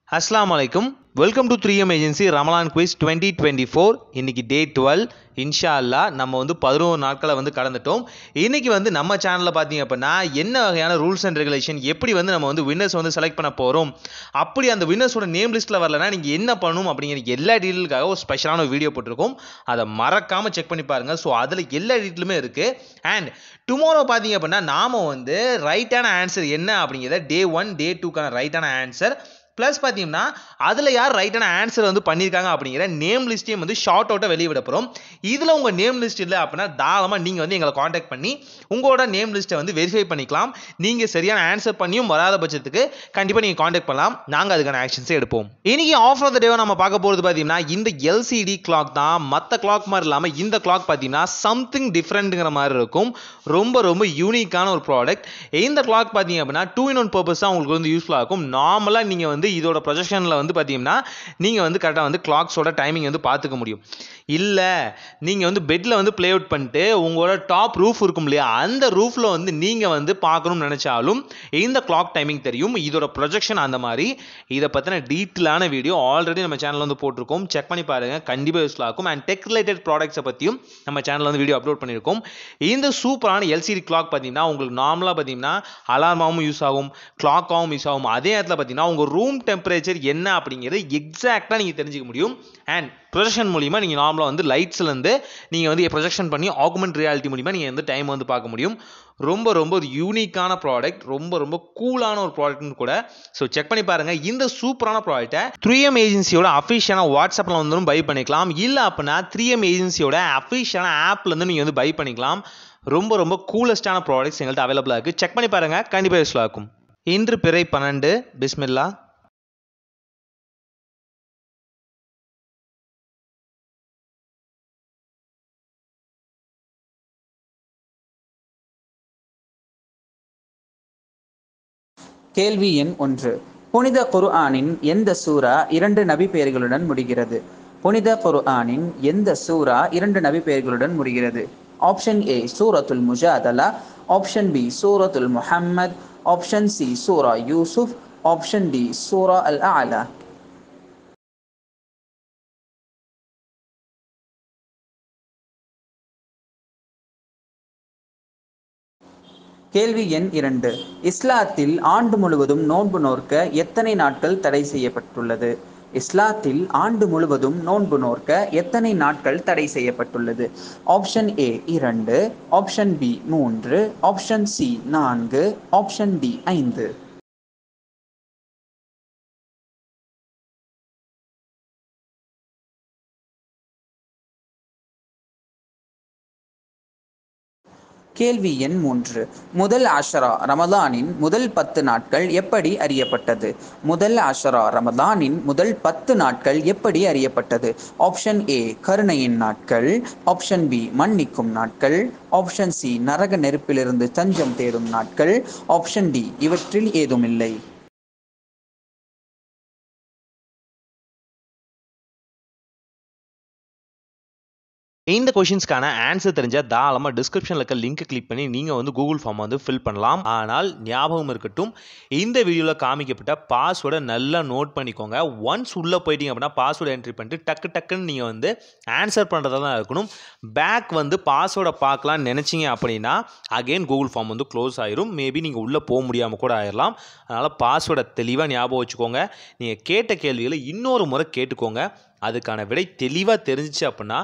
Assalamu alaikum. Welcome to 3M Agency Ramadan Quiz 2024. இன்னைக்கு டே 12. இன்ஷா அல்லா நம்ம 11 நாட்களை கடந்துட்டோம். இன்னைக்கு நம்ம சேனலில் பார்த்தீங்க அப்படின்னா என்ன வகையான ரூல்ஸ் அண்ட் ரெகுலேஷன் எப்படி நம்ம வின்னர்ஸ் செலக்ட் பண்ண போகிறோம், அப்படி அந்த வின்னர்ஸோட நேம் லிஸ்ட்டில் வரலன்னா நீங்கள் என்ன பண்ணணும் அப்படிங்கிற எல்லா டீட்டெயிலுக்காக ஒரு ஸ்பெஷலான வீடியோ போட்டிருக்கோம். அதை மறக்காமல் செக் பண்ணி பாருங்கள். ஸோ அதில் எல்லா டீட்டெயிலுமே இருக்குது. அண்ட் டுமாரோ பார்த்தீங்க அப்படின்னா நாம் ரைட்டான ஆன்சர் என்ன அப்படிங்கிறத டே 1 டே 2க்கான ரைட்டான ஆன்சர் ப்ளஸ் பார்த்தீங்கன்னா அதில் யார் ரைட்டான ஆன்சர் பண்ணியிருக்காங்க அப்படிங்கிற நேம் லிஸ்ட்டையும் ஷார்ட் அவுட்டாக வெளியே விட போகிறோம். இதில் உங்கள் நேம் லிஸ்ட் இல்லை அப்படின்னா தாராளமாக நீங்கள் எங்களை காண்டாக்ட் பண்ணி உங்களோட நேம் லிஸ்ட்டை வெரிஃபை பண்ணிக்கலாம். நீங்கள் சரியான ஆன்சர் பண்ணியும் வராத பட்சத்துக்கு கண்டிப்பாக நீங்கள் காண்டாக்ட் பண்ணலாம். நாங்கள் அதுக்கான ஆக்ஷன்ஸை எடுப்போம். இன்னைக்கு ஆஃப் ஆஃப் த டேவை நம்ம பார்க்க போகிறது பார்த்தீங்கன்னா இந்த எல்சிடி கிளாக் தான். மற்ற கிளாக் மாதிரி இல்லாமல் இந்த கிளாக் பார்த்தீங்கன்னா சம்திங் டிஃப்ரெண்ட்டுங்கிற மாதிரி இருக்கும். ரொம்ப ரொம்ப யூனிக்கான ஒரு ப்ராடக்ட். இந்த கிளாக் பார்த்தீங்க அப்படின்னா 2-in-1 பர்பஸ் தான் உங்களுக்கு யூஸ்ஃபுல்லாக இருக்கும். நார்மலாக நீங்கள் இதோட ப்ரொஜெக்ஷனில் பார்த்தீங்கன்னா நீங்கள் கரெக்டாக கிளாக்ஸோட டைமிங் பார்த்துக்க முடியும். இல்லை நீங்கள் பெட்டில் ப்ளே அவுட் பண்ணிட்டு உங்களோட டாப் ரூஃப் இருக்கும் இல்லையா, அந்த ரூஃபில் நீங்கள் பார்க்கணும்னு நினச்சாலும் இந்த கிளாக் டைமிங் தெரியும். இதோட ப்ரொஜெக்ஷன் அந்த மாதிரி. இதை பற்றின டீட்டெயிலான வீடியோ ஆல்ரெடி நம்ம சேனலில் போட்டிருக்கோம். செக் பண்ணி பாருங்கள், கண்டிப்பாக யூஸ்ஃபுல்லாக இருக்கும். அண்ட் டெக் ரிலேட்டட் ப்ராடக்ட்ஸை பற்றியும் நம்ம சேனலில் வீடியோ அப்லோட் பண்ணியிருக்கோம். இந்த சூப்பரான எல்சிடி கிளாக் பார்த்தீங்கன்னா உங்களுக்கு நார்மலாக பார்த்தீங்கன்னா அலார்மாகவும் யூஸ் ஆகும், கிளாக்காகவும் யூஸ் ஆகும். அதே நேரத்தில் பார்த்தீங்கன்னா உங்கள் ரூம் டெம்பரேச்சர் என்ன அப்படிங்கிறது எக்ஸாக்டாக நீங்கள் தெரிஞ்சுக்க முடியும். அண்ட் ப்ரொஜெக்ஷன் மூலிமா நீங்கள் நார்மலாக லைட்ஸ்லேருந்து நீங்கள் ப்ரொஜெக்ஷன் பண்ணி ஆகுமெண்ட் ரியாலிட்டி மூலிமா நீங்கள் டைம் பார்க்க முடியும். ரொம்ப ரொம்ப ஒரு யூனிக்கான ப்ராடக்ட், ரொம்ப ரொம்ப கூலான ஒரு ப்ராடக்ட்னு கூட. ஸோ செக் பண்ணி பாருங்கள். இந்த சூப்பரான ப்ராடக்ட்டை 3M ஏஜென்சியோட அஃபிஷியலான வாட்ஸ்அப்பில் பை பண்ணிக்கலாம். இல்லை அப்படின்னா 3M ஏஜென்சியோட அஃபிஷியலான ஆப்லேருந்து நீங்கள் பை பண்ணிக்கலாம். ரொம்ப ரொம்ப கூலஸ்டான ப்ராடக்ட்ஸ் எங்கள்கிட்ட அவைலபிளாக இருக்குது. செக் பண்ணி பாருங்கள், கண்டிப்பாக யூஸ்ஃபுல்லாக இருக்கும். இன்று பிறை 12 பிஸ்மில்லா. கேள்வி எண் 1. புனித குர்ஆனின் எந்த சூரா 2 நபி பெயர்களுடன் முடிகிறது? புனித குர்ஆனின் எந்த சூரா 2 நபி பெயர்களுடன் முடிகிறது? ஆப்ஷன் ஏ சூரத்துல் முஜாதலா, ஆப்ஷன் பி சூரத்துல் முஹம்மத், ஆப்ஷன் சி சூரா யூசுப், ஆப்ஷன் டி சூரா அல் அலா. கேள்வி எண் 2. இஸ்லாத்தில் ஆண்டு முழுவதும் நோன்பு நோற்க எத்தனை நாட்கள் தடை செய்யப்பட்டுள்ளது? இஸ்லாத்தில் ஆண்டு முழுவதும் நோன்பு நோற்க எத்தனை நாட்கள் தடை செய்யப்பட்டுள்ளது? Option A 2, option B 3, option C 4, option D 5. கேள்வி எண் 3. முதல் அஷரா ரமலானின் முதல் 10 நாட்கள் எப்படி அறியப்பட்டது? முதல் அஷரா ரமலானின் முதல் 10 நாட்கள் எப்படி அறியப்பட்டது? ஆப்ஷன் ஏ கருணையின் நாட்கள், ஆப்ஷன் பி மன்னிக்கும் நாட்கள், ஆப்ஷன் சி நரக நெருப்பிலிருந்து தஞ்சம் தேடும் நாட்கள், ஆப்ஷன் டி இவற்றில் ஏதுமில்லை. இந்த கொஷின்ஸ்க்கான ஆன்சர் தெரிஞ்சால் தாராளமாக டிஸ்கிரிப்ஷனில் இருக்க லிங்க் கிளிக் பண்ணி நீங்கள் கூகுள் ஃபார்ம் ஃபில் பண்ணலாம். ஆனால் ஞாபகம் இருக்கட்டும், இந்த வீடியோவில் காமிக்கப்பட்ட பாஸ்வேர்டை நல்லா நோட் பண்ணிக்கோங்க. ஒன்ஸ் உள்ளே போயிட்டீங்க அப்படின்னா பாஸ்வேர்டு என்ட்ரி பண்ணிட்டு டக்குன்னு நீங்கள் ஆன்சர் பண்ணுறதா தான் இருக்கணும். பேக் பாஸ்வேர்டை பார்க்கலான்னு நினச்சிங்க அப்படின்னா அகெயின் கூகுள் ஃபார்ம் க்ளோஸ் ஆயிரும். மேபி நீங்கள் உள்ளே போக முடியாமல் கூட ஆயிடலாம். அதனால் பாஸ்வேர்டை தெளிவாக ஞாபகம் வச்சுக்கோங்க. நீங்கள் கேட்ட கேள்விகளை இன்னொரு முறை கேட்டுக்கோங்க. அதுக்கான விடை தெளிவாக தெரிஞ்சிச்சு அப்படின்னா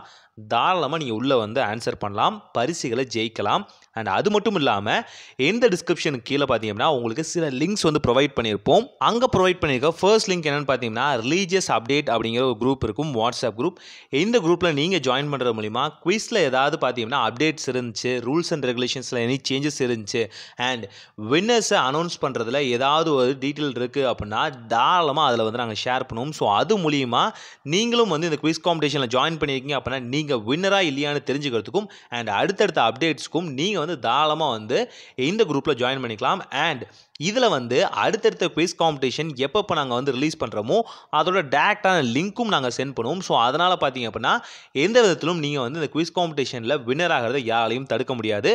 தாராளமாக நீங்கள் உள்ளே ஆன்சர் பண்ணலாம், பரிசுகளை ஜெயிக்கலாம். அண்ட் அது மட்டும் இல்லாமல் எந்த டிஸ்கிரிப்ஷனுக்கு கீழே பார்த்தீங்கன்னா உங்களுக்கு சில லிங்க்ஸ் ப்ரொவைட் பண்ணியிருப்போம். அங்கே ப்ரொவைட் பண்ணியிருக்க ஃபர்ஸ்ட் லிங்க் என்னென்னு பார்த்தீங்கன்னா ரிலீஜியஸ் அப்டேட் அப்படிங்கிற ஒரு குரூப் இருக்கும், வாட்ஸ்அப் குரூப். இந்த குரூப்பில் நீங்கள் ஜாயின் பண்ணுறது மூலிமா குவிஸில் ஏதாவது பார்த்தீங்கன்னா அப்டேட்ஸ் இருந்துச்சு, ரூல்ஸ் அண்ட் ரெகுலேஷன்ஸில் எனி சேஞ்சஸ் இருந்துச்சு, அண்ட் வின்னர்ஸை அனௌன்ஸ் பண்ணுறதுல ஏதாவது ஒரு டீட்டெயில் இருக்குது அப்படின்னா தாராளமாக அதில் நாங்கள் ஷேர் பண்ணுவோம். ஸோ அது மூலிமா நீங்களும் இந்த குவிஸ் காம்படிஷனில் ஜாயின் பண்ணியிருக்கீங்க அப்படின்னா நீங்கள் வின்னராக இல்லையான்னு தெரிஞ்சுக்கிறதுக்கும் அண்ட் அடுத்தடுத்த அப்டேட்ஸ்க்கும் நீங்கள் தாராளமாக இந்த குரூப்பில் ஜாயின் பண்ணிக்கலாம். அண்ட் இதில் வந்து அடுத்தடுத்த குவிஸ் காம்படிஷன் எப்பப்போ நாங்கள் வந்து ரிலீஸ் பண்ணுறோமோ அதோட டேரக்டான லிங்க்கும் நாங்கள் சென்ட் பண்ணுவோம். ஸோ அதனால் பார்த்தீங்க அப்படின்னா எந்த விதத்திலும் நீங்கள் வந்து இந்த குவிஸ் காம்படிஷனில் வின்னர் ஆகிறத யாராலையும் தடுக்க முடியாது.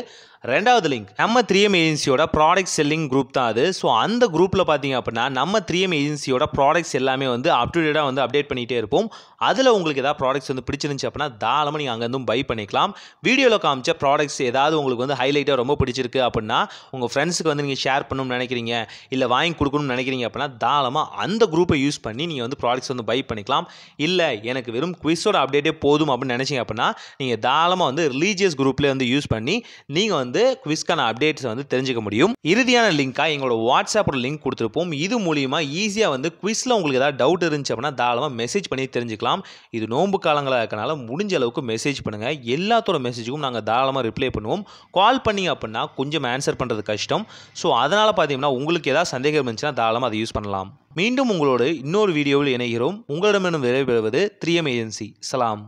ரெண்டாவது லிங்க் நம்ம 3M ஏஜென்சியோட ப்ராடக்ட் செல்லிங் குரூப் தான் அது. ஸோ அந்த குரூப்பில் பார்த்தீங்க அப்படின்னா நம்ம 3M ஏஜென்சியோட ப்ராடக்ட்ஸ் எல்லாமே வந்து அப் டு டேட்டாக வந்து அப்டேட் பண்ணிகிட்டே இருப்போம். அதில் உங்களுக்கு ஏதாவது ப்ராடக்ட்ஸ் வந்து பிடிச்சிருந்துச்சு அப்படின்னா தாராளமாக நீங்கள் அங்கேருந்தும் பை பண்ணிக்கலாம். வீடியோவில் காமிச்ச ப்ராடக்ட்ஸ் ஏதாவது உங்களுக்கு வந்து ஹைலைட்டாக ரொம்ப பிடிச்சிருக்கு அப்படின்னா உங்கள் ஃப்ரெண்ட்ஸுக்கு வந்து நீங்கள் ஷேர் பண்ணணும்னு நினைக்கிறீங்க, இல்லை வாங்கி கொடுக்கணும்னு நினைக்கிறீங்க அப்படின்னா தாராளமாக அந்த குரூப்பை யூஸ் பண்ணி நீங்கள் வந்து ப்ராடக்ட்ஸ் வந்து பை பண்ணிக்கலாம். இல்லை எனக்கு வெறும் குவிஸோட அப்டேட்டே போதும் அப்படின்னு நினச்சிங்க அப்படின்னா நீங்கள் தாராளமாக வந்து ரிலீஜியஸ் குரூப்லேயே வந்து யூஸ் பண்ணி நீங்கள் வந்து குவிஸ்க்கான அப்டேட்ஸை வந்து தெரிஞ்சுக்க முடியும். இறுதியான லிங்காக எங்களோட வாட்ஸ்அப்போட லிங்க் கொடுத்துருப்போம். இது மூலியமாக ஈஸியாக வந்து குவிஸில் உங்களுக்கு ஏதாவது டவுட் இருந்துச்சு அப்படின்னா தாராளமாக மெசேஜ் பண்ணி தெரிஞ்சுக்கலாம். இது நோன்பு காலங்களாக இருக்கனால முடிஞ்ச அளவுக்கு மெசேஜ் பண்ணுங்கள். எல்லாத்தோட மெசேஜுக்கும் நாங்கள் தாராளமாக ரிப்ளை பண்ணுவோம். கால் பண்ணிங்க அப்படின்னா கொஞ்சம் ஆன்சர் பண்ணுறது கஷ்டம். ஸோ அதனால் பார்த்தீங்கன்னா உங்களுக்கு ஏதாவது சந்தேகம் இருந்துச்சுன்னா தாராளமாக அதை யூஸ் பண்ணலாம். மீண்டும் உங்களோடு இன்னொரு வீடியோவில் இணைகிறோம். உங்களிடமிருந்து விடைபெறுவது 3M ஏஜென்சி. சலாம்.